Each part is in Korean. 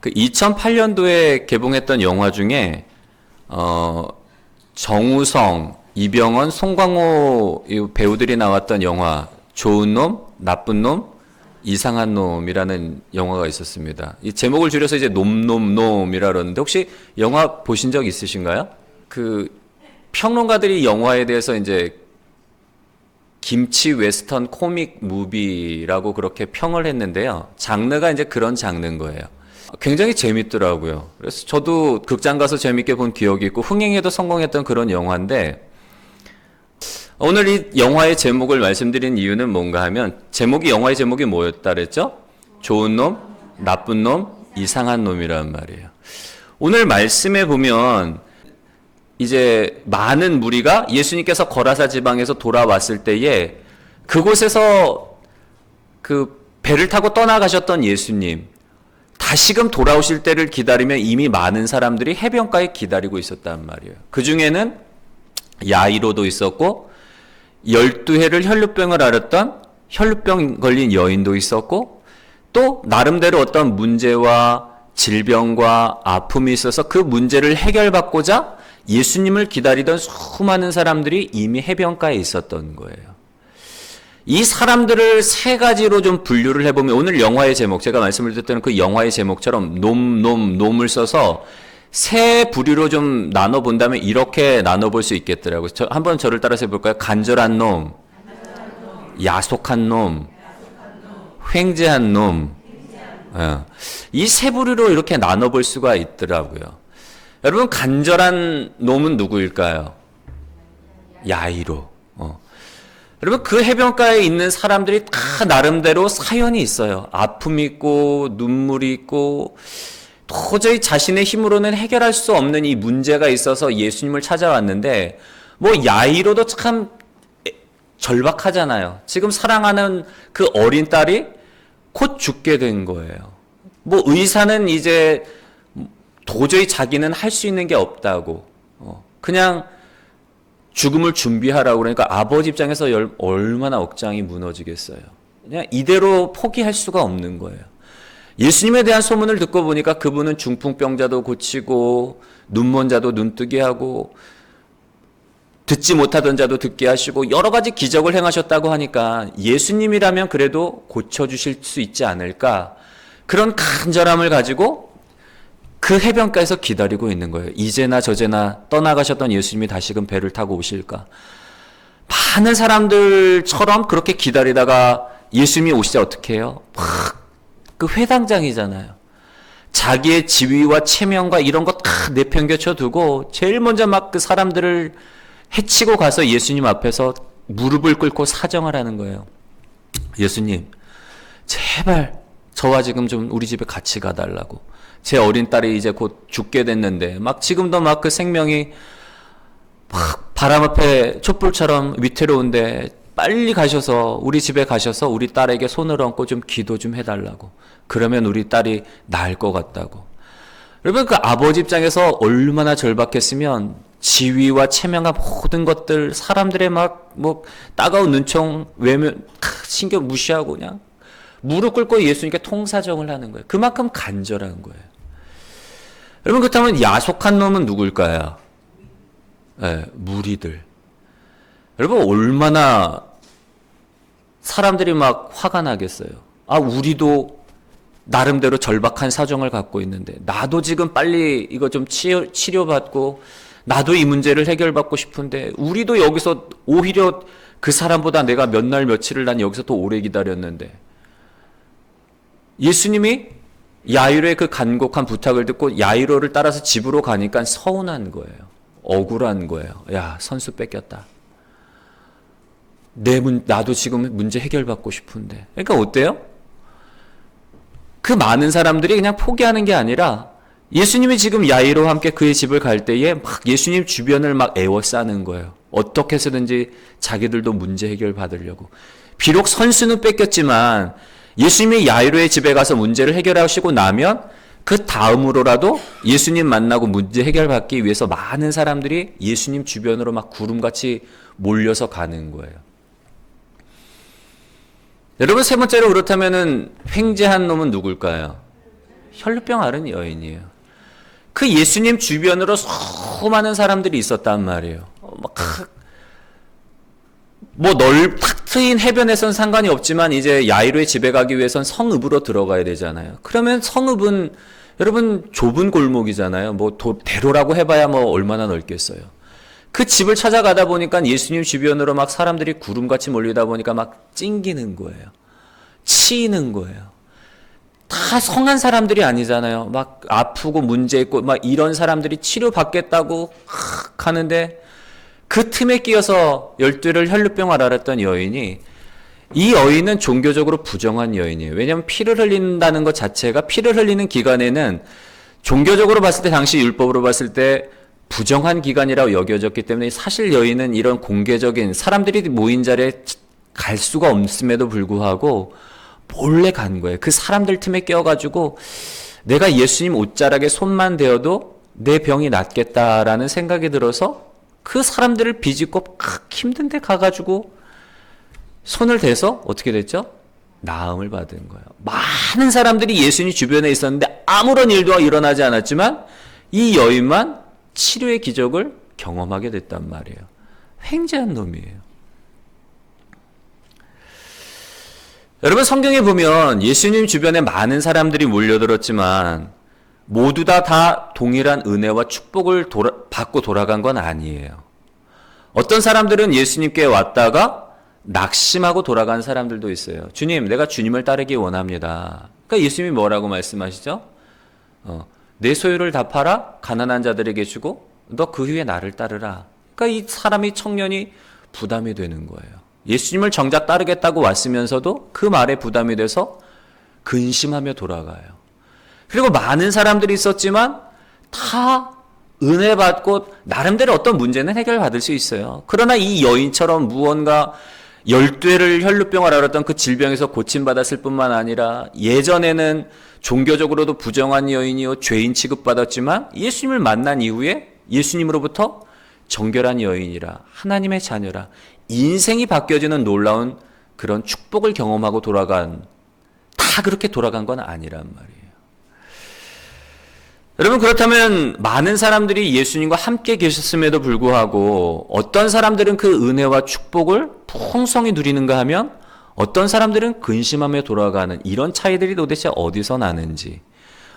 그 2008년도에 개봉했던 영화 중에 정우성, 이병헌, 송강호 이 배우들이 나왔던 영화 좋은 놈, 나쁜 놈, 이상한 놈이라는 영화가 있었습니다. 이 제목을 줄여서 이제 놈놈놈이라 그러는데 혹시 영화 보신 적 있으신가요? 그 평론가들이 영화에 대해서 이제 김치 웨스턴 코믹 무비라고 그렇게 평을 했는데요. 장르가 이제 그런 장르인 거예요. 굉장히 재밌더라고요. 그래서 저도 극장 가서 재밌게 본 기억이 있고 흥행에도 성공했던 그런 영화인데 오늘 이 영화의 제목을 말씀드린 이유는 뭔가 하면 영화의 제목이 뭐였다 그랬죠? 좋은 놈, 나쁜 놈, 이상한 놈이란 말이에요. 오늘 말씀에 보면 이제 많은 무리가 예수님께서 거라사 지방에서 돌아왔을 때에 그곳에서 그 배를 타고 떠나가셨던 예수님 다시금 돌아오실 때를 기다리며 이미 많은 사람들이 해변가에 기다리고 있었단 말이에요. 그 중에는 야이로도 있었고 12해를 혈루병을 앓았던 혈루병 걸린 여인도 있었고 또 나름대로 어떤 문제와 질병과 아픔이 있어서 그 문제를 해결받고자 예수님을 기다리던 수많은 사람들이 이미 해변가에 있었던 거예요. 이 사람들을 세 가지로 좀 분류를 해보면 오늘 영화의 제목, 제가 말씀을 드렸던 그 영화의 제목처럼 놈을 써서 세 부류로 좀 나눠본다면 이렇게 나눠볼 수 있겠더라고요. 한번 저를 따라서 해볼까요? 간절한 놈, 야속한 놈, 횡재한 놈. 이 세 부류로 이렇게 나눠볼 수가 있더라고요. 여러분 간절한 놈은 누구일까요? 야이로. 여러분 그 해변가에 있는 사람들이 다 나름대로 사연이 있어요. 아픔이 있고 눈물이 있고 도저히 자신의 힘으로는 해결할 수 없는 이 문제가 있어서 예수님을 찾아왔는데 뭐 야이로도 참 절박하잖아요. 지금 사랑하는 그 어린 딸이 곧 죽게 된 거예요. 뭐 의사는 이제 도저히 자기는 할 수 있는 게 없다고 그냥 죽음을 준비하라고 그러니까 아버지 입장에서 얼마나 억장이 무너지겠어요. 그냥 이대로 포기할 수가 없는 거예요. 예수님에 대한 소문을 듣고 보니까 그분은 중풍병자도 고치고 눈먼 자도 눈뜨게 하고 듣지 못하던 자도 듣게 하시고 여러 가지 기적을 행하셨다고 하니까 예수님이라면 그래도 고쳐주실 수 있지 않을까 그런 간절함을 가지고 그 해변가에서 기다리고 있는 거예요. 이제나 저제나 떠나가셨던 예수님이 다시금 배를 타고 오실까. 많은 사람들처럼 그렇게 기다리다가 예수님이 오시자 어떻게 해요? 그 회당장이잖아요. 자기의 지위와 체면과 이런 거 다 내팽개쳐 두고 제일 먼저 막 그 사람들을 해치고 가서 예수님 앞에서 무릎을 꿇고 사정을 하는 거예요. 예수님, 제발 저와 지금 좀 우리 집에 같이 가달라고. 제 어린 딸이 이제 곧 죽게 됐는데 막 지금도 막 그 생명이 막 바람 앞에 촛불처럼 위태로운데 빨리 가셔서 우리 집에 가셔서 우리 딸에게 손을 얹고 좀 기도 좀 해달라고. 그러면 우리 딸이 나을 것 같다고. 여러분 그 아버지 입장에서 얼마나 절박했으면 지위와 체면과 모든 것들 사람들의 막 뭐 따가운 눈총 외면 신경 무시하고 그냥 무릎 꿇고 예수님께 통사정을 하는 거예요. 그만큼 간절한 거예요. 여러분 그렇다면 야속한 놈은 누굴까요? 네, 무리들. 여러분 얼마나 사람들이 막 화가 나겠어요. 아 우리도 나름대로 절박한 사정을 갖고 있는데 나도 지금 빨리 이거 좀 치료받고 나도 이 문제를 해결받고 싶은데 우리도 여기서 오히려 그 사람보다 내가 몇 날 며칠을 난 여기서 더 오래 기다렸는데 예수님이 야이로의 그 간곡한 부탁을 듣고 야이로를 따라서 집으로 가니까 서운한 거예요. 억울한 거예요. 야, 선수 뺏겼다. 나도 지금 문제 해결받고 싶은데. 그러니까 어때요? 그 많은 사람들이 그냥 포기하는 게 아니라 예수님이 지금 야이로와 함께 그의 집을 갈 때에 막 예수님 주변을 막 에워싸는 거예요. 어떻게 해서든지 자기들도 문제 해결 받으려고. 비록 선수는 뺏겼지만 예수님이 야이로의 집에 가서 문제를 해결하시고 나면 그 다음으로라도 예수님 만나고 문제 해결받기 위해서 많은 사람들이 예수님 주변으로 막 구름같이 몰려서 가는 거예요. 여러분 세 번째로 그렇다면은 횡재한 놈은 누굴까요? 혈루병 앓은 여인이에요. 그 예수님 주변으로 수많은 사람들이 있었단 말이에요. 탁 트인 해변에선 상관이 없지만 이제 야이로의 집에 가기 위해선 성읍으로 들어가야 되잖아요. 그러면 성읍은 여러분 좁은 골목이잖아요. 대로라고 해봐야 얼마나 넓겠어요. 그 집을 찾아가다 보니까 예수님 주변으로 막 사람들이 구름같이 몰리다 보니까 막 찡기는 거예요. 치이는 거예요. 다 성한 사람들이 아니잖아요. 막 아프고 문제 있고 막 이런 사람들이 치료받겠다고 하는데 그 틈에 끼어서 12를 혈루병을 앓았던 여인이, 이 여인은 종교적으로 부정한 여인이에요. 왜냐하면 피를 흘린다는 것 자체가, 피를 흘리는 기간에는 종교적으로 봤을 때, 당시 율법으로 봤을 때 부정한 기간이라고 여겨졌기 때문에 사실 여인은 이런 공개적인 사람들이 모인 자리에 갈 수가 없음에도 불구하고 몰래 간 거예요. 그 사람들 틈에 껴가지고 내가 예수님 옷자락에 손만 대어도 내 병이 낫겠다라는 생각이 들어서 그 사람들을 비집고 힘든데 가가지고 손을 대서 어떻게 됐죠? 나음을 받은 거예요. 많은 사람들이 예수님 주변에 있었는데 아무런 일도 일어나지 않았지만 이 여인만 치료의 기적을 경험하게 됐단 말이에요. 횡재한 놈이에요. 여러분, 성경에 보면 예수님 주변에 많은 사람들이 몰려들었지만 모두 다 동일한 은혜와 축복을 받고 돌아간 건 아니에요. 어떤 사람들은 예수님께 왔다가 낙심하고 돌아간 사람들도 있어요. 주님, 내가 주님을 따르기 원합니다. 그러니까 예수님이 뭐라고 말씀하시죠? 내 소유를 다 팔아 가난한 자들에게 주고 너 그 후에 나를 따르라. 그러니까 이 청년이 부담이 되는 거예요. 예수님을 정작 따르겠다고 왔으면서도 그 말에 부담이 돼서 근심하며 돌아가요. 그리고 많은 사람들이 있었지만 다 은혜 받고 나름대로 어떤 문제는 해결받을 수 있어요. 그러나 이 여인처럼 무언가 12회를 혈루병을 앓았던 그 질병에서 고침받았을 뿐만 아니라 예전에는 종교적으로도 부정한 여인이요 죄인 취급받았지만 예수님을 만난 이후에 예수님으로부터 정결한 여인이라, 하나님의 자녀라, 인생이 바뀌어지는 놀라운 그런 축복을 경험하고 다 그렇게 돌아간 건 아니란 말이에요. 여러분, 그렇다면 많은 사람들이 예수님과 함께 계셨음에도 불구하고 어떤 사람들은 그 은혜와 축복을 풍성히 누리는가 하면 어떤 사람들은 근심하며 돌아가는, 이런 차이들이 도대체 어디서 나는지,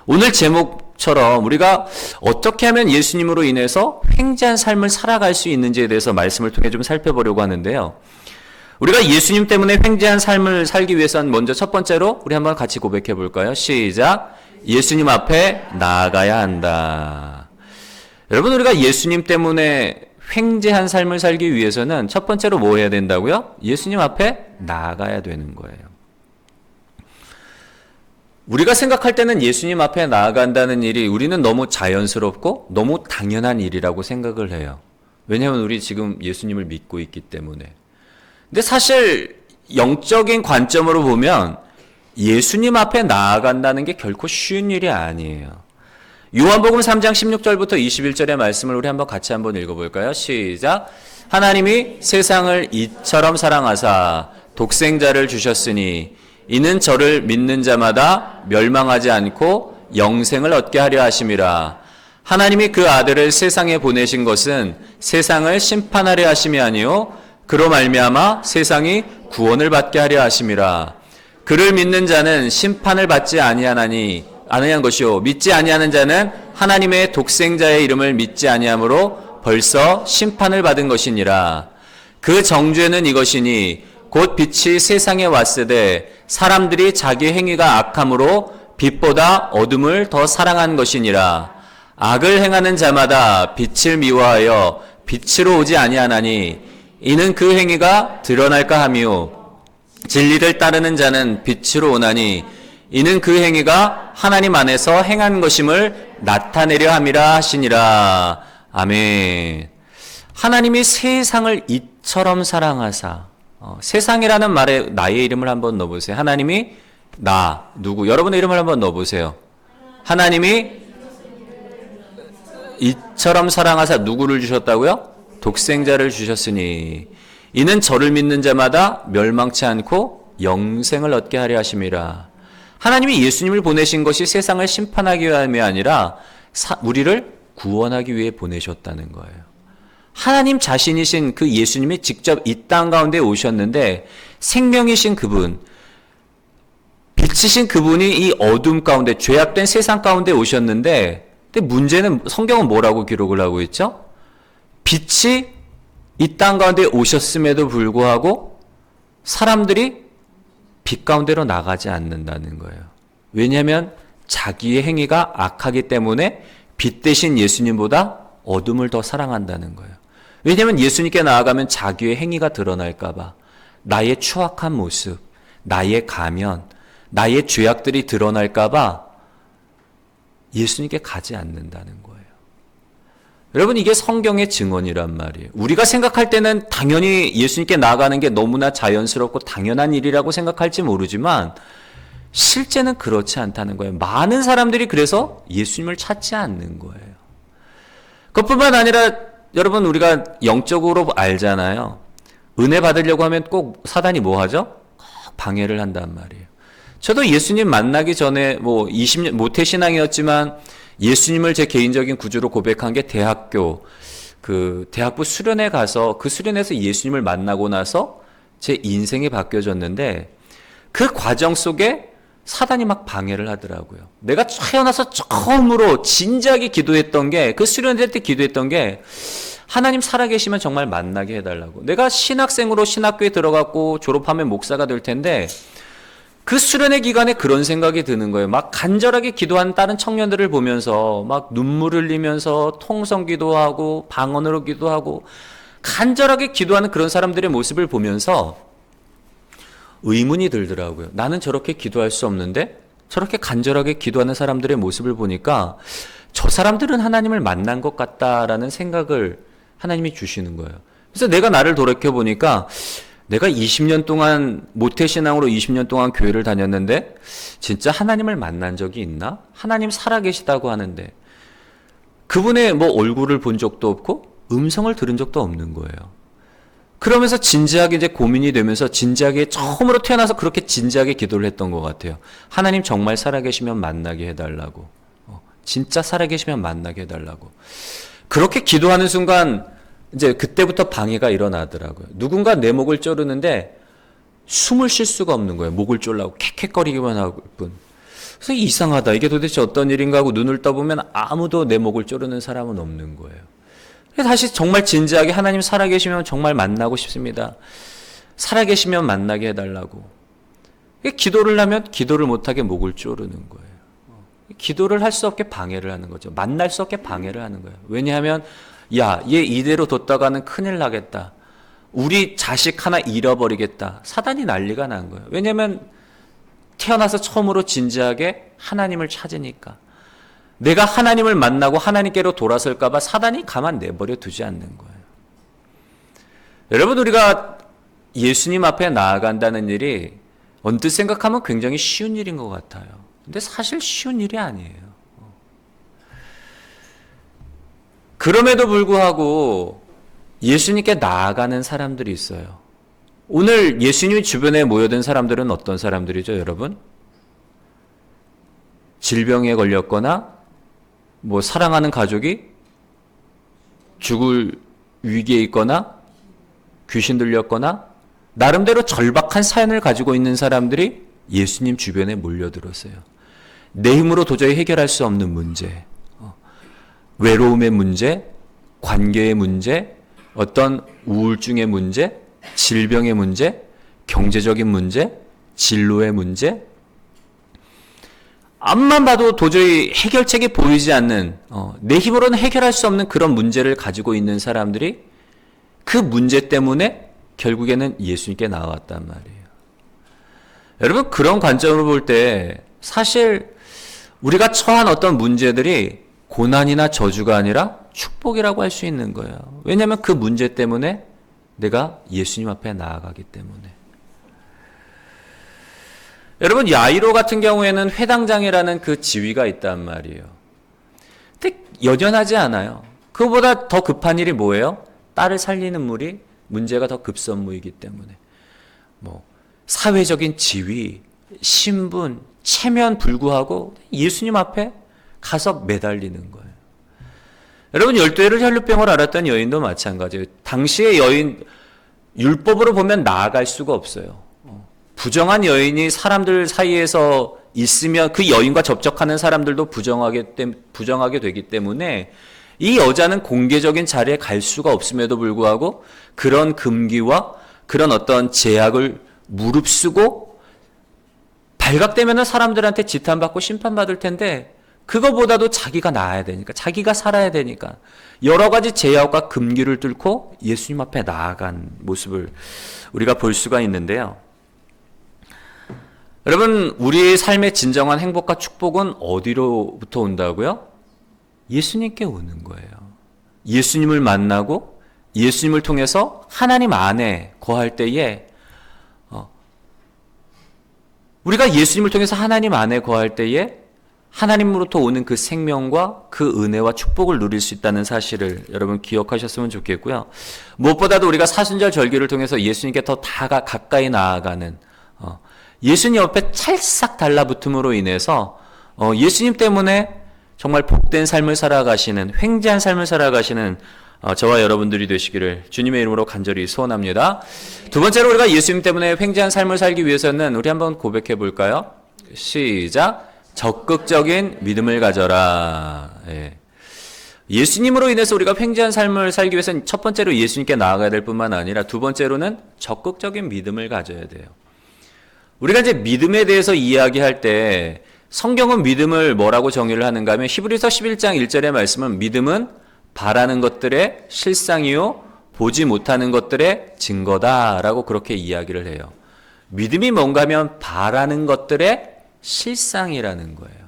오늘 제목처럼 우리가 어떻게 하면 예수님으로 인해서 횡재한 삶을 살아갈 수 있는지에 대해서 말씀을 통해 좀 살펴보려고 하는데요. 우리가 예수님 때문에 횡재한 삶을 살기 위해서는 먼저 첫 번째로 우리 한번 같이 고백해 볼까요? 시작. 예수님 앞에 나아가야 한다. 여러분, 우리가 예수님 때문에 횡재한 삶을 살기 위해서는 첫 번째로 뭐 해야 된다고요? 예수님 앞에 나아가야 되는 거예요. 우리가 생각할 때는 예수님 앞에 나아간다는 일이 우리는 너무 자연스럽고 너무 당연한 일이라고 생각을 해요. 왜냐하면 우리 지금 예수님을 믿고 있기 때문에. 근데 사실 영적인 관점으로 보면 예수님 앞에 나아간다는 게 결코 쉬운 일이 아니에요. 요한복음 3장 16절부터 21절의 말씀을 우리 한번 같이 한번 읽어볼까요? 시작. 하나님이 세상을 이처럼 사랑하사 독생자를 주셨으니 이는 저를 믿는 자마다 멸망하지 않고 영생을 얻게 하려 하심이라. 하나님이 그 아들을 세상에 보내신 것은 세상을 심판하려 하심이 아니요 그로 말미암아 세상이 구원을 받게 하려 하심이라. 그를 믿는 자는 심판을 받지 아니한 것이요 믿지 아니하는 자는 하나님의 독생자의 이름을 믿지 아니함으로 벌써 심판을 받은 것이니라. 그 정죄는 이것이니 곧 빛이 세상에 왔으되 사람들이 자기 행위가 악함으로 빛보다 어둠을 더 사랑한 것이니라. 악을 행하는 자마다 빛을 미워하여 빛으로 오지 아니하나니 이는 그 행위가 드러날까 함이요 진리를 따르는 자는 빛으로 오나니 이는 그 행위가 하나님 안에서 행한 것임을 나타내려 함이라 하시니라. 아멘. 하나님이 세상을 이처럼 사랑하사, 세상이라는 말에 나의 이름을 한번 넣어보세요. 하나님이 누구? 여러분의 이름을 한번 넣어보세요. 하나님이 이처럼 사랑하사 누구를 주셨다고요? 독생자를 주셨으니 이는 저를 믿는 자마다 멸망치 않고 영생을 얻게 하려 하심이라. 하나님이 예수님을 보내신 것이 세상을 심판하기 위함이 아니라 우리를 구원하기 위해 보내셨다는 거예요. 하나님 자신이신 그 예수님이 직접 이 땅 가운데 오셨는데 생명이신 그분, 빛이신 그분이 이 어둠 가운데 죄악된 세상 가운데 오셨는데, 근데 문제는 성경은 뭐라고 기록을 하고 있죠? 빛이 이 땅 가운데 오셨음에도 불구하고 사람들이 빛 가운데로 나가지 않는다는 거예요. 왜냐하면 자기의 행위가 악하기 때문에 빛 대신 예수님보다 어둠을 더 사랑한다는 거예요. 왜냐하면 예수님께 나아가면 자기의 행위가 드러날까 봐, 나의 추악한 모습, 나의 가면, 나의 죄악들이 드러날까 봐 예수님께 가지 않는다는 거예요. 여러분, 이게 성경의 증언이란 말이에요. 우리가 생각할 때는 당연히 예수님께 나아가는 게 너무나 자연스럽고 당연한 일이라고 생각할지 모르지만 실제는 그렇지 않다는 거예요. 많은 사람들이 그래서 예수님을 찾지 않는 거예요. 그것뿐만 아니라 여러분, 우리가 영적으로 알잖아요. 은혜 받으려고 하면 꼭 사단이 뭐 하죠? 방해를 한단 말이에요. 저도 예수님 만나기 전에 20년 모태신앙이었지만 예수님을 제 개인적인 구주로 고백한 게 대학부 수련회 가서 그 수련회에서 예수님을 만나고 나서 제 인생이 바뀌어졌는데, 그 과정 속에 사단이 막 방해를 하더라고요. 내가 태어나서 처음으로 진지하게 기도했던 게, 그 수련회 때 기도했던 게, 하나님 살아계시면 정말 만나게 해달라고. 내가 신학생으로 신학교에 들어갔고 졸업하면 목사가 될 텐데, 그 수련회 기간에 그런 생각이 드는 거예요. 막 간절하게 기도한 다른 청년들을 보면서 막 눈물 흘리면서 통성 기도하고 방언으로 기도하고 간절하게 기도하는 그런 사람들의 모습을 보면서 의문이 들더라고요. 나는 저렇게 기도할 수 없는데 저렇게 간절하게 기도하는 사람들의 모습을 보니까 저 사람들은 하나님을 만난 것 같다라는 생각을 하나님이 주시는 거예요. 그래서 내가 나를 돌이켜보니까 내가 20년 동안 모태신앙으로 20년 동안 교회를 다녔는데 진짜 하나님을 만난 적이 있나? 하나님 살아계시다고 하는데 그분의 얼굴을 본 적도 없고 음성을 들은 적도 없는 거예요. 그러면서 진지하게 이제 고민이 되면서 진지하게 처음으로 태어나서 그렇게 진지하게 기도를 했던 것 같아요. 하나님 정말 살아계시면 만나게 해달라고. 진짜 살아계시면 만나게 해달라고. 그렇게 기도하는 순간 이제 그때부터 방해가 일어나더라고요. 누군가 내 목을 조르는데 숨을 쉴 수가 없는 거예요. 목을 졸라고 캑캑거리기만 할 뿐. 그래서 이상하다. 이게 도대체 어떤 일인가 하고 눈을 떠보면 아무도 내 목을 조르는 사람은 없는 거예요. 그래서 다시 정말 진지하게 하나님 살아계시면 정말 만나고 싶습니다. 살아계시면 만나게 해달라고. 기도를 하면 기도를 못하게 목을 조르는 거예요. 기도를 할 수 없게 방해를 하는 거죠. 만날 수 없게 방해를 하는 거예요. 왜냐하면 야, 얘 이대로 뒀다가는 큰일 나겠다. 우리 자식 하나 잃어버리겠다. 사단이 난리가 난 거예요. 왜냐하면 태어나서 처음으로 진지하게 하나님을 찾으니까. 내가 하나님을 만나고 하나님께로 돌아설까 봐 사단이 가만 내버려 두지 않는 거예요. 여러분, 우리가 예수님 앞에 나아간다는 일이 언뜻 생각하면 굉장히 쉬운 일인 것 같아요. 근데 사실 쉬운 일이 아니에요. 그럼에도 불구하고 예수님께 나아가는 사람들이 있어요. 오늘 예수님 주변에 모여든 사람들은 어떤 사람들이죠, 여러분? 질병에 걸렸거나 사랑하는 가족이 죽을 위기에 있거나 귀신 들렸거나 나름대로 절박한 사연을 가지고 있는 사람들이 예수님 주변에 몰려들었어요. 내 힘으로 도저히 해결할 수 없는 문제, 외로움의 문제, 관계의 문제, 어떤 우울증의 문제, 질병의 문제, 경제적인 문제, 진로의 문제, 앞만 봐도 도저히 해결책이 보이지 않는, 내 힘으로는 해결할 수 없는 그런 문제를 가지고 있는 사람들이 그 문제 때문에 결국에는 예수님께 나왔단 말이에요. 여러분, 그런 관점으로 볼 때 사실 우리가 처한 어떤 문제들이 고난이나 저주가 아니라 축복이라고 할 수 있는 거예요. 왜냐하면 그 문제 때문에 내가 예수님 앞에 나아가기 때문에. 여러분, 야이로 같은 경우에는 회당장이라는 그 지위가 있단 말이에요. 근데 여전하지 않아요. 그거보다 더 급한 일이 뭐예요? 딸을 살리는 물이 문제가 더 급선무이기 때문에. 사회적인 지위, 신분, 체면 불구하고 예수님 앞에 가서 매달리는 거예요. 여러분, 12회를 혈루병을 앓았던 여인도 마찬가지예요. 당시의 여인, 율법으로 보면 나아갈 수가 없어요. 부정한 여인이 사람들 사이에서 있으면 그 여인과 접촉하는 사람들도 부정하게 되기 때문에 이 여자는 공개적인 자리에 갈 수가 없음에도 불구하고 그런 금기와 그런 어떤 제약을 무릅쓰고 발각되면 사람들한테 지탄받고 심판받을 텐데 그거보다도 자기가 나아야 되니까, 자기가 살아야 되니까 여러 가지 제약과 금기를 뚫고 예수님 앞에 나아간 모습을 우리가 볼 수가 있는데요. 여러분, 우리의 삶의 진정한 행복과 축복은 어디로부터 온다고요? 예수님께 오는 거예요. 예수님을 만나고 예수님을 통해서 하나님 안에 거할 때에 우리가 예수님을 통해서 하나님 안에 거할 때에 하나님으로부터 오는 그 생명과 그 은혜와 축복을 누릴 수 있다는 사실을 여러분 기억하셨으면 좋겠고요. 무엇보다도 우리가 사순절 절기를 통해서 예수님께 더 가까이 나아가는 예수님 옆에 찰싹 달라붙음으로 인해서 예수님 때문에 정말 복된 삶을 살아가시는, 횡재한 삶을 살아가시는 저와 여러분들이 되시기를 주님의 이름으로 간절히 소원합니다. 두 번째로 우리가 예수님 때문에 횡재한 삶을 살기 위해서는 우리 한번 고백해 볼까요? 시작. 적극적인 믿음을 가져라. 예. 예수님으로 인해서 우리가 횡재한 삶을 살기 위해서는 첫 번째로 예수님께 나아가야 될 뿐만 아니라 두 번째로는 적극적인 믿음을 가져야 돼요. 우리가 이제 믿음에 대해서 이야기할 때 성경은 믿음을 뭐라고 정의를 하는가 하면 히브리서 11장 1절의 말씀은 믿음은 바라는 것들의 실상이요 보지 못하는 것들의 증거다라고 그렇게 이야기를 해요. 믿음이 뭔가 하면 바라는 것들의 실상이라는 거예요.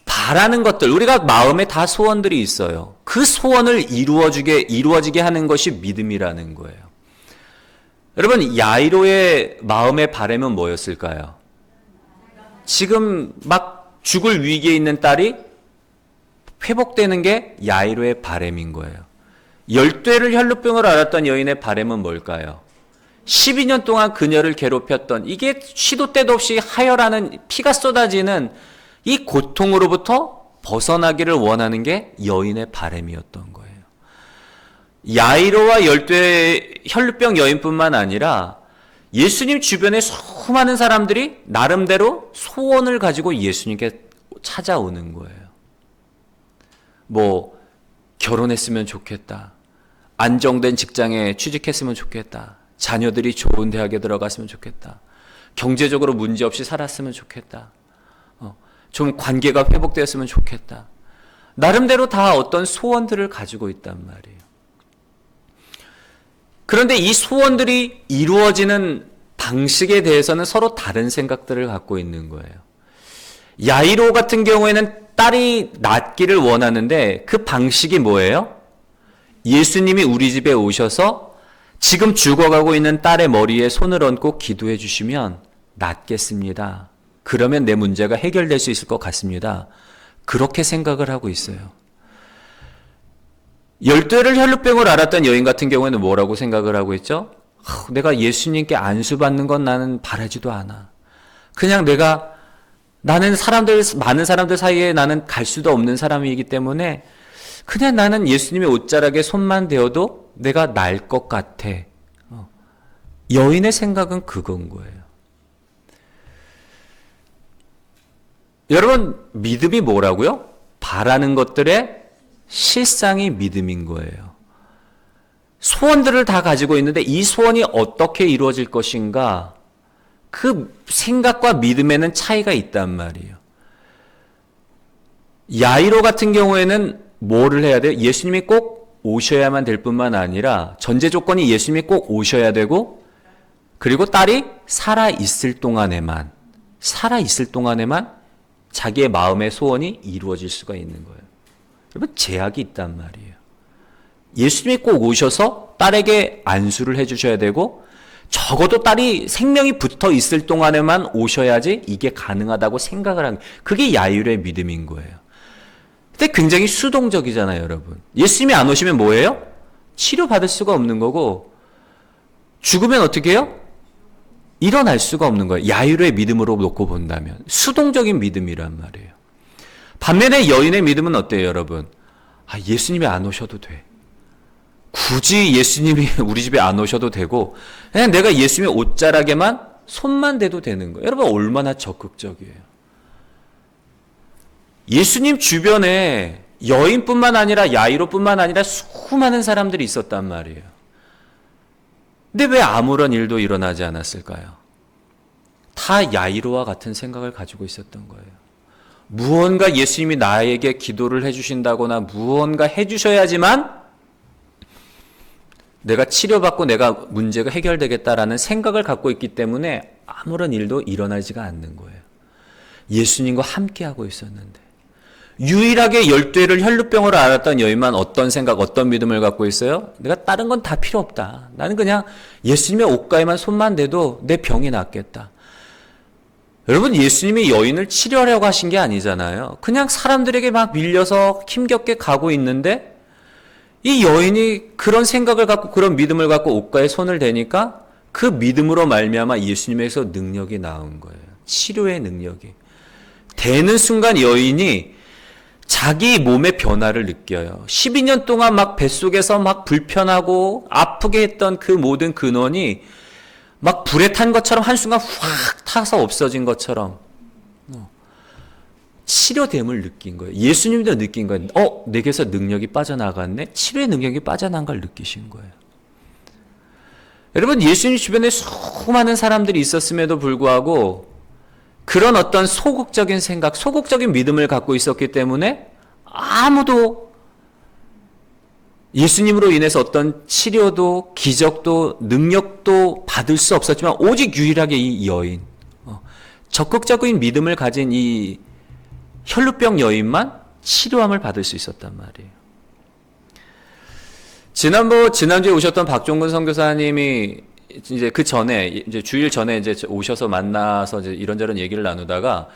바라는 것들, 우리가 마음에 다 소원들이 있어요. 그 소원을 이루어지게 하는 것이 믿음이라는 거예요. 여러분, 야이로의 마음의 바람은 뭐였을까요? 지금 막 죽을 위기에 있는 딸이 회복되는 게 야이로의 바람인 거예요. 12회를 혈루병을 앓았던 여인의 바람은 뭘까요? 12년 동안 그녀를 괴롭혔던, 이게 시도 때도 없이 하혈하는, 피가 쏟아지는 이 고통으로부터 벗어나기를 원하는 게 여인의 바람이었던 거예요. 야이로와 12회 혈루병 여인뿐만 아니라 예수님 주변에 수많은 사람들이 나름대로 소원을 가지고 예수님께 찾아오는 거예요. 뭐 결혼했으면 좋겠다. 안정된 직장에 취직했으면 좋겠다. 자녀들이 좋은 대학에 들어갔으면 좋겠다. 경제적으로 문제없이 살았으면 좋겠다. 좀 관계가 회복되었으면 좋겠다. 나름대로 다 어떤 소원들을 가지고 있단 말이에요. 그런데 이 소원들이 이루어지는 방식에 대해서는 서로 다른 생각들을 갖고 있는 거예요. 야이로 같은 경우에는 딸이 낫기를 원하는데 그 방식이 뭐예요? 예수님이 우리 집에 오셔서 지금 죽어가고 있는 딸의 머리에 손을 얹고 기도해 주시면 낫겠습니다. 그러면 내 문제가 해결될 수 있을 것 같습니다. 그렇게 생각을 하고 있어요. 12회를 혈루병을 앓았던 여인 같은 경우에는 뭐라고 생각을 하고 있죠? 내가 예수님께 안수받는 건 나는 바라지도 않아. 그냥 나는 많은 사람들 사이에 나는 갈 수도 없는 사람이기 때문에 그냥 나는 예수님의 옷자락에 손만 대어도 내가 날 것 같아. 여인의 생각은 그건 거예요. 여러분, 믿음이 뭐라고요? 바라는 것들의 실상이 믿음인 거예요. 소원들을 다 가지고 있는데 이 소원이 어떻게 이루어질 것인가? 그 생각과 믿음에는 차이가 있단 말이에요. 야이로 같은 경우에는 뭐를 해야 돼요? 예수님이 꼭 오셔야만 될 뿐만 아니라 전제 조건이 예수님이 꼭 오셔야 되고 그리고 딸이 살아있을 동안에만 자기의 마음의 소원이 이루어질 수가 있는 거예요. 여러분, 제약이 있단 말이에요. 예수님이 꼭 오셔서 딸에게 안수를 해주셔야 되고 적어도 딸이 생명이 붙어 있을 동안에만 오셔야지 이게 가능하다고 생각을 하는, 그게 야이로의 믿음인 거예요. 근데 굉장히 수동적이잖아요, 여러분. 예수님이 안 오시면 뭐예요? 치료받을 수가 없는 거고 죽으면 어떻게 해요? 일어날 수가 없는 거예요. 야유로의 믿음으로 놓고 본다면. 수동적인 믿음이란 말이에요. 반면에 여인의 믿음은 어때요, 여러분? 예수님이 안 오셔도 돼. 굳이 예수님이 우리 집에 안 오셔도 되고 그냥 내가 예수님의 옷자락에만 손만 대도 되는 거예요. 여러분 얼마나 적극적이에요. 예수님 주변에 여인뿐만 아니라 야이로뿐만 아니라 수많은 사람들이 있었단 말이에요. 근데 왜 아무런 일도 일어나지 않았을까요? 다 야이로와 같은 생각을 가지고 있었던 거예요. 무언가 예수님이 나에게 기도를 해주신다거나 무언가 해주셔야지만 내가 치료받고 내가 문제가 해결되겠다라는 생각을 갖고 있기 때문에 아무런 일도 일어나지가 않는 거예요. 예수님과 함께하고 있었는데 유일하게 12회를 혈루병으로 앓았던 여인만 어떤 생각, 어떤 믿음을 갖고 있어요? 내가 다른 건 다 필요 없다. 나는 그냥 예수님의 옷가에만 손만 대도 내 병이 낫겠다. 여러분 예수님이 여인을 치료하려고 하신 게 아니잖아요. 그냥 사람들에게 막 밀려서 힘겹게 가고 있는데 이 여인이 그런 생각을 갖고 그런 믿음을 갖고 옷가에 손을 대니까 그 믿음으로 말미암아 예수님에게서 능력이 나온 거예요. 치료의 능력이. 대는 순간 여인이 자기 몸의 변화를 느껴요. 12년 동안 막 뱃속에서 막 불편하고 아프게 했던 그 모든 근원이 막 불에 탄 것처럼 한순간 확 타서 없어진 것처럼 치료됨을 느낀 거예요. 예수님도 느낀 거예요. 내게서 능력이 빠져나갔네? 치료의 능력이 빠져나간 걸 느끼신 거예요. 여러분 예수님 주변에 수많은 사람들이 있었음에도 불구하고 그런 어떤 소극적인 생각, 소극적인 믿음을 갖고 있었기 때문에 아무도 예수님으로 인해서 어떤 치료도 기적도 능력도 받을 수 없었지만 오직 유일하게 이 여인, 적극적인 믿음을 가진 이 혈루병 여인만 치료함을 받을 수 있었단 말이에요. 지난주에 오셨던 박종근 선교사님이 이제 그 전에 이제 주일 전에 이제 오셔서 만나서 이제 이런저런 얘기를 나누다가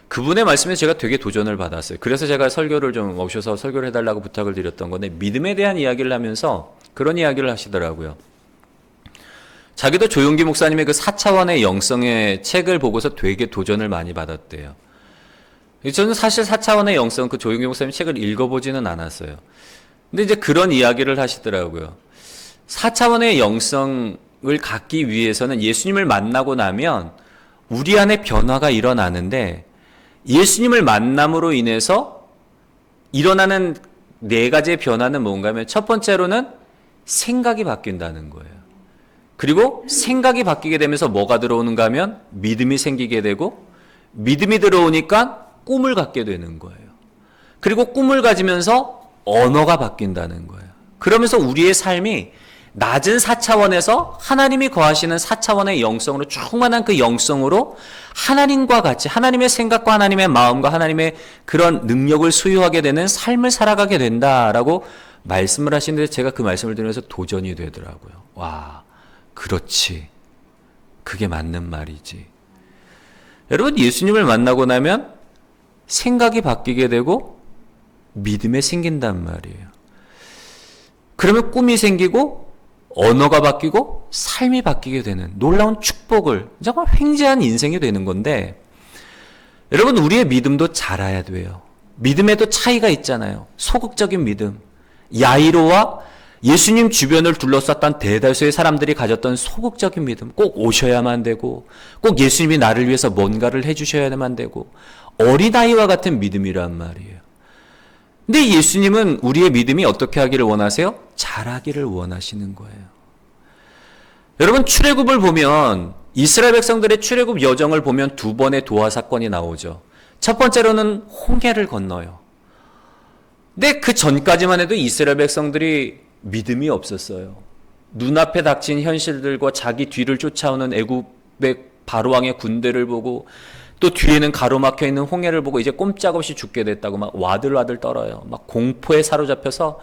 그분의 말씀에 제가 되게 도전을 받았어요. 그래서 제가 설교를 좀 오셔서 설교를 해달라고 부탁을 드렸던 건데 믿음에 대한 이야기를 하면서 그런 이야기를 하시더라고요. 자기도 조용기 목사님의 그 4차원의 영성의 책을 보고서 되게 도전을 많이 받았대요. 저는 사실 4차원의 영성 그 조용기 목사님 책을 읽어보지는 않았어요. 근데 이제 그런 이야기를 하시더라고요. 4차원의 영성을 갖기 위해서는 예수님을 만나고 나면 우리 안에 변화가 일어나는데 예수님을 만남으로 인해서 일어나는 4가지의 변화는 뭔가 하면 첫 번째로는 생각이 바뀐다는 거예요. 그리고 생각이 바뀌게 되면서 뭐가 들어오는가 하면 믿음이 생기게 되고 믿음이 들어오니까 꿈을 갖게 되는 거예요. 그리고 꿈을 가지면서 언어가 바뀐다는 거예요. 그러면서 우리의 삶이 낮은 4차원에서 하나님이 거하시는 4차원의 영성으로 충만한 그 영성으로 하나님과 같이 하나님의 생각과 하나님의 마음과 하나님의 그런 능력을 소유하게 되는 삶을 살아가게 된다라고 말씀을 하시는데 제가 그 말씀을 들으면서 도전이 되더라고요. 와, 그렇지. 그게 맞는 말이지. 여러분 예수님을 만나고 나면 생각이 바뀌게 되고 믿음이 생긴단 말이에요. 그러면 꿈이 생기고 언어가 바뀌고 삶이 바뀌게 되는 놀라운 축복을 정말 횡재한 인생이 되는 건데 여러분 우리의 믿음도 자라야 돼요. 믿음에도 차이가 있잖아요. 소극적인 믿음, 야이로와 예수님 주변을 둘러쌌던 대다수의 사람들이 가졌던 소극적인 믿음, 꼭 오셔야만 되고 꼭 예수님이 나를 위해서 뭔가를 해주셔야만 되고 어린아이와 같은 믿음이란 말이에요. 근데 예수님은 우리의 믿음이 어떻게 하기를 원하세요? 자라기를 원하시는 거예요. 여러분 출애굽을 보면 이스라엘 백성들의 출애굽 여정을 보면 2번의 도하 사건이 나오죠. 첫 번째로는 홍해를 건너요. 근데 그 전까지만 해도 이스라엘 백성들이 믿음이 없었어요. 눈앞에 닥친 현실들과 자기 뒤를 쫓아오는 애굽의 바로왕의 군대를 보고 또 뒤에는 가로막혀 있는 홍해를 보고 이제 꼼짝없이 죽게 됐다고 막 와들와들 떨어요. 막 공포에 사로잡혀서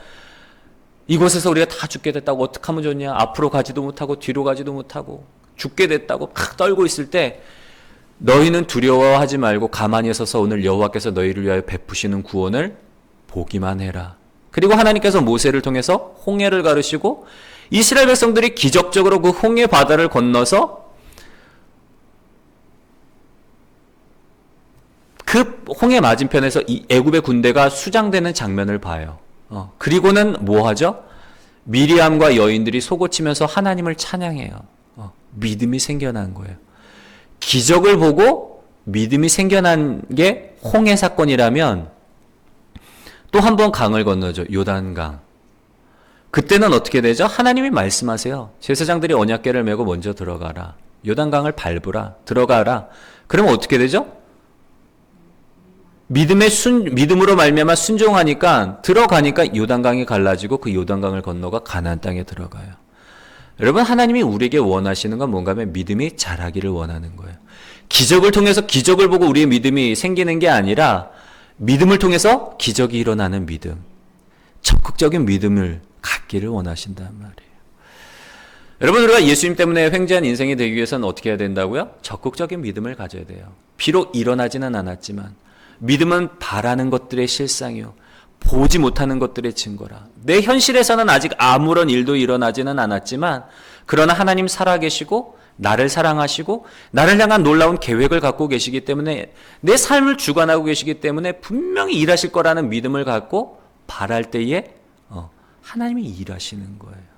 이곳에서 우리가 다 죽게 됐다고 어떡하면 좋냐. 앞으로 가지도 못하고 뒤로 가지도 못하고 죽게 됐다고 막 떨고 있을 때 너희는 두려워하지 말고 가만히 서서 오늘 여호와께서 너희를 위하여 베푸시는 구원을 보기만 해라. 그리고 하나님께서 모세를 통해서 홍해를 가르시고 이스라엘 백성들이 기적적으로 그 홍해 바다를 건너서 그 홍해 맞은편에서 이 애굽의 군대가 수장되는 장면을 봐요. 그리고는 뭐 하죠? 미리암과 여인들이 속옷치면서 하나님을 찬양해요. 믿음이 생겨난 거예요. 기적을 보고 믿음이 생겨난 게 홍해 사건이라면 또 한 번 강을 건너죠. 요단강. 그때는 어떻게 되죠? 하나님이 말씀하세요. 제사장들이 언약궤를 메고 먼저 들어가라. 요단강을 밟으라. 들어가라. 그러면 어떻게 되죠? 믿음으로 말미암아 순종하니까 들어가니까 요단강이 갈라지고 그 요단강을 건너가 가나안 땅에 들어가요. 여러분, 하나님이 우리에게 원하시는 건 뭔가 하면 믿음이 자라기를 원하는 거예요. 기적을 통해서 기적을 보고 우리의 믿음이 생기는 게 아니라 믿음을 통해서 기적이 일어나는 믿음, 적극적인 믿음을 갖기를 원하신단 말이에요. 여러분, 우리가 예수님 때문에 횡재한 인생이 되기 위해서는 어떻게 해야 된다고요? 적극적인 믿음을 가져야 돼요. 비록 일어나지는 않았지만 믿음은 바라는 것들의 실상이요, 보지 못하는 것들의 증거라. 내 현실에서는 아직 아무런 일도 일어나지는 않았지만 그러나 하나님 살아계시고 나를 사랑하시고 나를 향한 놀라운 계획을 갖고 계시기 때문에 내 삶을 주관하고 계시기 때문에 분명히 일하실 거라는 믿음을 갖고 바랄 때에 하나님이 일하시는 거예요.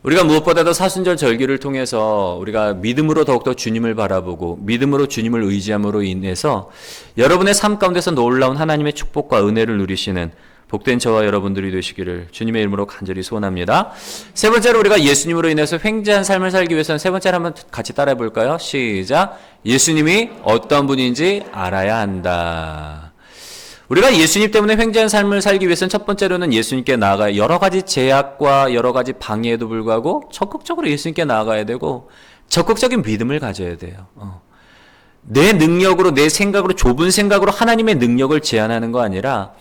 우리가 무엇보다도 사순절 절기를 통해서 우리가 믿음으로 더욱더 주님을 바라보고 믿음으로 주님을 의지함으로 인해서 여러분의 삶 가운데서 놀라운 하나님의 축복과 은혜를 누리시는 복된 저와 여러분들이 되시기를 주님의 이름으로 간절히 소원합니다. 세 번째로 우리가 예수님으로 인해서 횡재한 삶을 살기 위해서는 세 번째로 한번 같이 따라해 볼까요? 시작. 예수님이 어떤 분인지 알아야 한다. 우리가 예수님 때문에 횡재한 삶을 살기 위해서는 첫 번째로는 예수님께 나아가 여러 가지 제약과 여러 가지 방해에도 불구하고 적극적으로 예수님께 나아가야 되고 적극적인 믿음을 가져야 돼요. 내 능력으로, 내 생각으로, 좁은 생각으로 하나님의 능력을 제한하는 거 아니라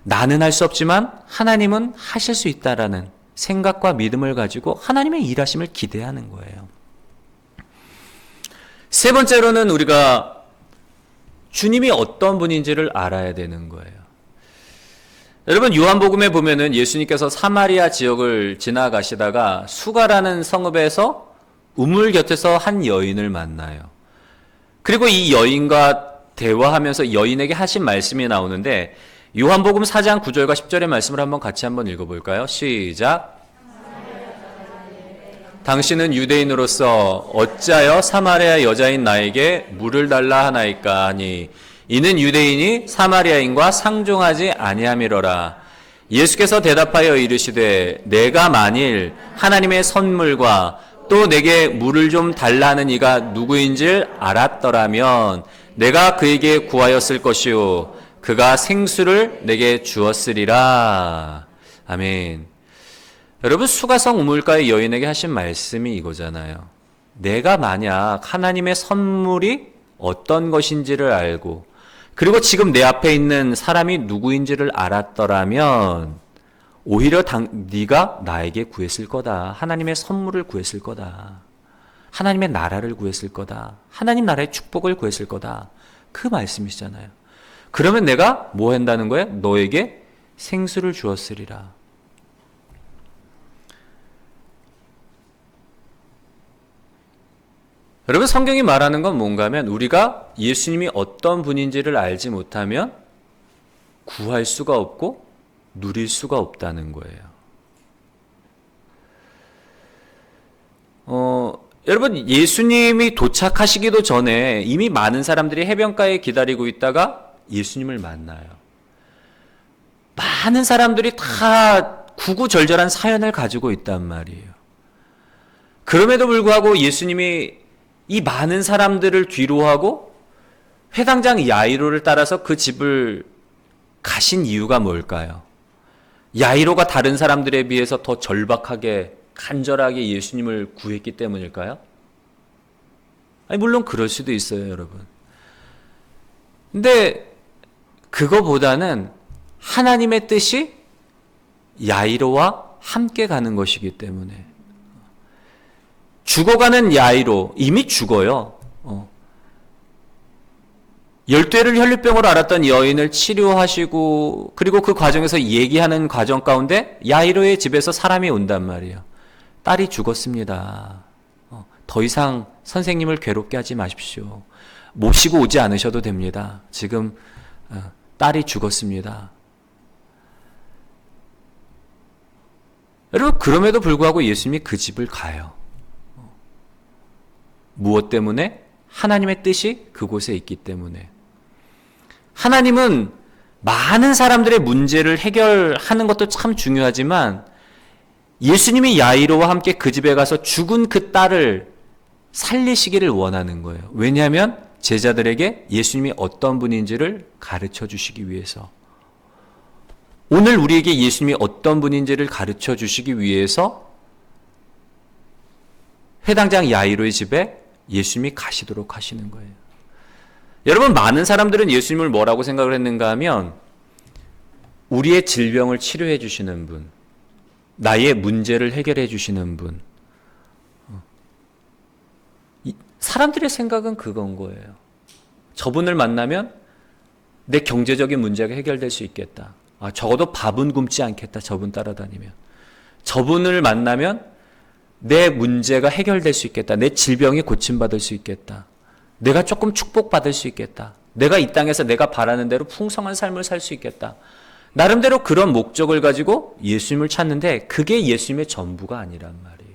나는 할 수 없지만 하나님은 하실 수 있다라는 생각과 믿음을 가지고 하나님의 일하심을 기대하는 거예요. 세 번째로는 우리가 주님이 어떤 분인지를 알아야 되는 거예요. 여러분, 요한복음에 보면은 예수님께서 사마리아 지역을 지나가시다가 수가라는 성읍에서 우물 곁에서 한 여인을 만나요. 그리고 이 여인과 대화하면서 여인에게 하신 말씀이 나오는데 요한복음 4장 9절과 10절의 말씀을 같이 한번 읽어볼까요? 시작. 당신은 유대인으로서 어찌하여 사마리아 여자인 나에게 물을 달라 하나이까 하니 이는 유대인이 사마리아인과 상종하지 아니함이로라. 예수께서 대답하여 이르시되 내가 만일 하나님의 선물과 또 내게 물을 좀 달라 하는 이가 누구인지를 알았더라면 내가 그에게 구하였을 것이요 그가 생수를 내게 주었으리라. 아멘. 여러분, 수가성 우물가의 여인에게 하신 말씀이 이거잖아요. 내가 만약 하나님의 선물이 어떤 것인지를 알고 그리고 지금 내 앞에 있는 사람이 누구인지를 알았더라면 오히려 네가 나에게 구했을 거다. 하나님의 선물을 구했을 거다. 하나님의 나라를 구했을 거다. 하나님 나라의 축복을 구했을 거다. 그 말씀이시잖아요. 그러면 내가 뭐 한다는 거예요? 너에게 생수를 주었으리라. 여러분, 성경이 말하는 건 뭔가 하면 우리가 예수님이 어떤 분인지를 알지 못하면 구할 수가 없고 누릴 수가 없다는 거예요. 여러분, 예수님이 도착하시기도 전에 이미 많은 사람들이 해변가에 기다리고 있다가 예수님을 만나요. 많은 사람들이 다 구구절절한 사연을 가지고 있단 말이에요. 그럼에도 불구하고 예수님이 이 많은 사람들을 뒤로하고 회당장 야이로를 따라서 그 집을 가신 이유가 뭘까요? 야이로가 다른 사람들에 비해서 더 절박하게 간절하게 예수님을 구했기 때문일까요? 아니, 물론 그럴 수도 있어요, 여러분. 근데 그거보다는 하나님의 뜻이 야이로와 함께 가는 것이기 때문에 죽어가는 야이로, 이미 죽어요. 12회를 혈류병으로 앓았던 여인을 치료하시고 그리고 그 과정에서 얘기하는 과정 가운데 야이로의 집에서 사람이 온단 말이에요. 딸이 죽었습니다. 더 이상 선생님을 괴롭게 하지 마십시오. 모시고 오지 않으셔도 됩니다. 지금 딸이 죽었습니다. 여러분, 그럼에도 불구하고 예수님이 그 집을 가요. 무엇 때문에? 하나님의 뜻이 그곳에 있기 때문에. 하나님은 많은 사람들의 문제를 해결하는 것도 참 중요하지만 예수님이 야이로와 함께 그 집에 가서 죽은 그 딸을 살리시기를 원하는 거예요. 왜냐하면 제자들에게 예수님이 어떤 분인지를 가르쳐 주시기 위해서. 오늘 우리에게 예수님이 어떤 분인지를 가르쳐 주시기 위해서 회당장 야이로의 집에 예수님이 가시도록 하시는 거예요. 여러분, 많은 사람들은 예수님을 뭐라고 생각을 했는가 하면 우리의 질병을 치료해 주시는 분, 나의 문제를 해결해 주시는 분. 사람들의 생각은 그건 거예요. 저분을 만나면 내 경제적인 문제가 해결될 수 있겠다. 적어도 밥은 굶지 않겠다. 저분 따라다니면. 저분을 만나면 내 문제가 해결될 수 있겠다. 내 질병이 고침받을 수 있겠다. 내가 조금 축복받을 수 있겠다. 내가 이 땅에서 내가 바라는 대로 풍성한 삶을 살 수 있겠다. 나름대로 그런 목적을 가지고 예수님을 찾는데 그게 예수님의 전부가 아니란 말이에요.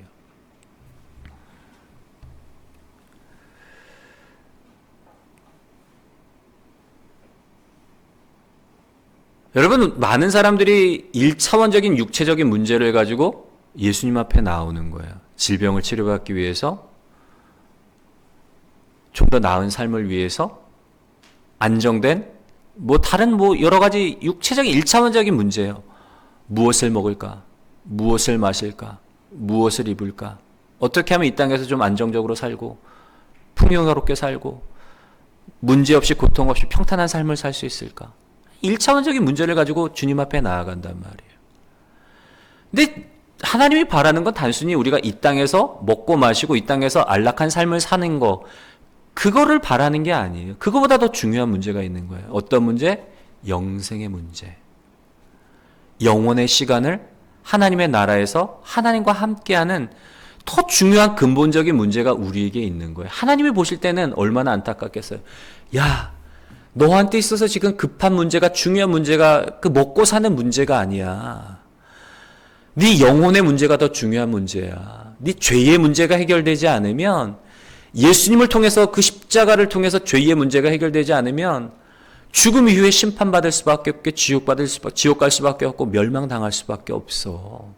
여러분, 많은 사람들이 1차원적인 육체적인 문제를 가지고 예수님 앞에 나오는 거예요. 질병을 치료받기 위해서, 좀 더 나은 삶을 위해서, 안정된 다른 여러 가지 육체적인 1차원적인 문제예요. 무엇을 먹을까? 무엇을 마실까? 무엇을 입을까? 어떻게 하면 이 땅에서 좀 안정적으로 살고 풍요롭게 살고 문제없이 고통 없이 평탄한 삶을 살 수 있을까? 1차원적인 문제를 가지고 주님 앞에 나아간단 말이에요. 근데 하나님이 바라는 건 단순히 우리가 이 땅에서 먹고 마시고 이 땅에서 안락한 삶을 사는 거, 그거를 바라는 게 아니에요. 그거보다 더 중요한 문제가 있는 거예요. 어떤 문제? 영생의 문제. 영원의 시간을 하나님의 나라에서 하나님과 함께하는 더 중요한 근본적인 문제가 우리에게 있는 거예요. 하나님이 보실 때는 얼마나 안타깝겠어요. 야, 너한테 있어서 지금 급한 문제가, 중요한 문제가 그 먹고 사는 문제가 아니야. 네 영혼의 문제가 더 중요한 문제야. 네 죄의 문제가 해결되지 않으면, 예수님을 통해서, 그 십자가를 통해서 죄의 문제가 해결되지 않으면 죽음 이후에 심판받을 수밖에 없게, 지옥 갈 수밖에 없고 멸망당할 수밖에 없어.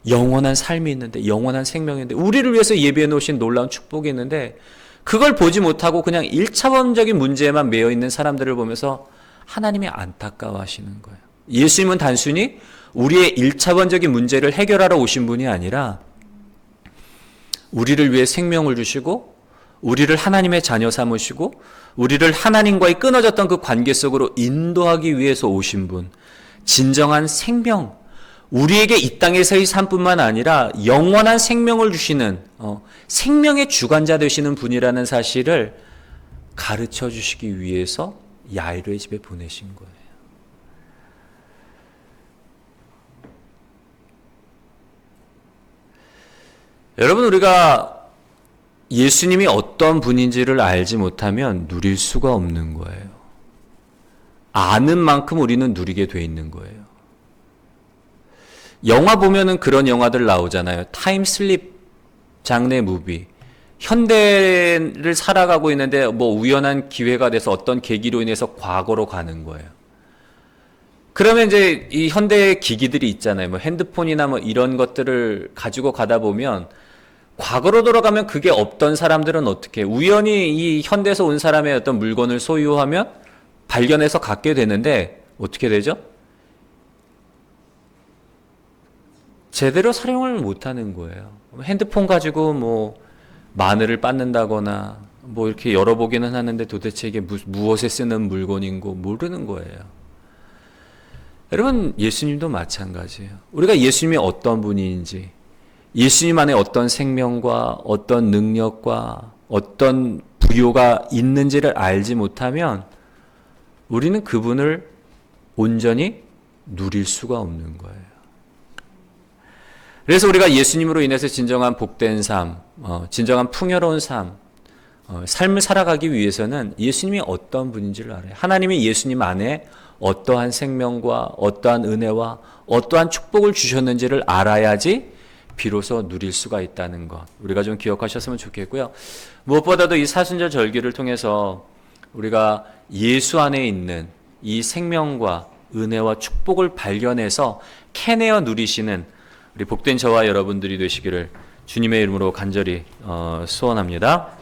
영원한 삶이 있는데, 영원한 생명이 있는데, 우리를 위해서 예비해 놓으신 놀라운 축복이 있는데 그걸 보지 못하고 그냥 1차원적인 문제에만 매여 있는 사람들을 보면서 하나님이 안타까워하시는 거예요. 예수님은 단순히 우리의 1차원적인 문제를 해결하러 오신 분이 아니라 우리를 위해 생명을 주시고 우리를 하나님의 자녀 삼으시고 우리를 하나님과의 끊어졌던 그 관계 속으로 인도하기 위해서 오신 분, 진정한 생명, 우리에게 이 땅에서의 삶뿐만 아니라 영원한 생명을 주시는 생명의 주관자 되시는 분이라는 사실을 가르쳐 주시기 위해서 야이로의 집에 보내신 거예요. 여러분, 우리가 예수님이 어떤 분인지를 알지 못하면 누릴 수가 없는 거예요. 아는 만큼 우리는 누리게 돼 있는 거예요. 영화 보면은 그런 영화들 나오잖아요. 타임슬립 장르 무비. 현대를 살아가고 있는데 우연한 기회가 돼서 어떤 계기로 인해서 과거로 가는 거예요. 그러면 이제 이 현대의 기기들이 있잖아요. 핸드폰이나 이런 것들을 가지고 가다 보면 과거로 돌아가면 그게 없던 사람들은 어떻게 해요? 우연히 이 현대에서 온 사람의 어떤 물건을 소유하면 발견해서 갖게 되는데 어떻게 되죠? 제대로 사용을 못하는 거예요. 핸드폰 가지고 마늘을 빻는다거나 이렇게 열어보기는 하는데 도대체 이게 무엇에 쓰는 물건인고 모르는 거예요. 여러분, 예수님도 마찬가지예요. 우리가 예수님이 어떤 분인지, 예수님 안에 어떤 생명과 어떤 능력과 어떤 부요가 있는지를 알지 못하면 우리는 그분을 온전히 누릴 수가 없는 거예요. 그래서 우리가 예수님으로 인해서 진정한 복된 삶, 진정한 풍요로운 삶을 살아가기 위해서는 예수님이 어떤 분인지를 알아요. 하나님이 예수님 안에 어떠한 생명과 어떠한 은혜와 어떠한 축복을 주셨는지를 알아야지 비로소 누릴 수가 있다는 것. 우리가 좀 기억하셨으면 좋겠고요. 무엇보다도 이 사순절 절기를 통해서 우리가 예수 안에 있는 이 생명과 은혜와 축복을 발견해서 캐내어 누리시는 우리 복된 저와 여러분들이 되시기를 주님의 이름으로 간절히 소원합니다.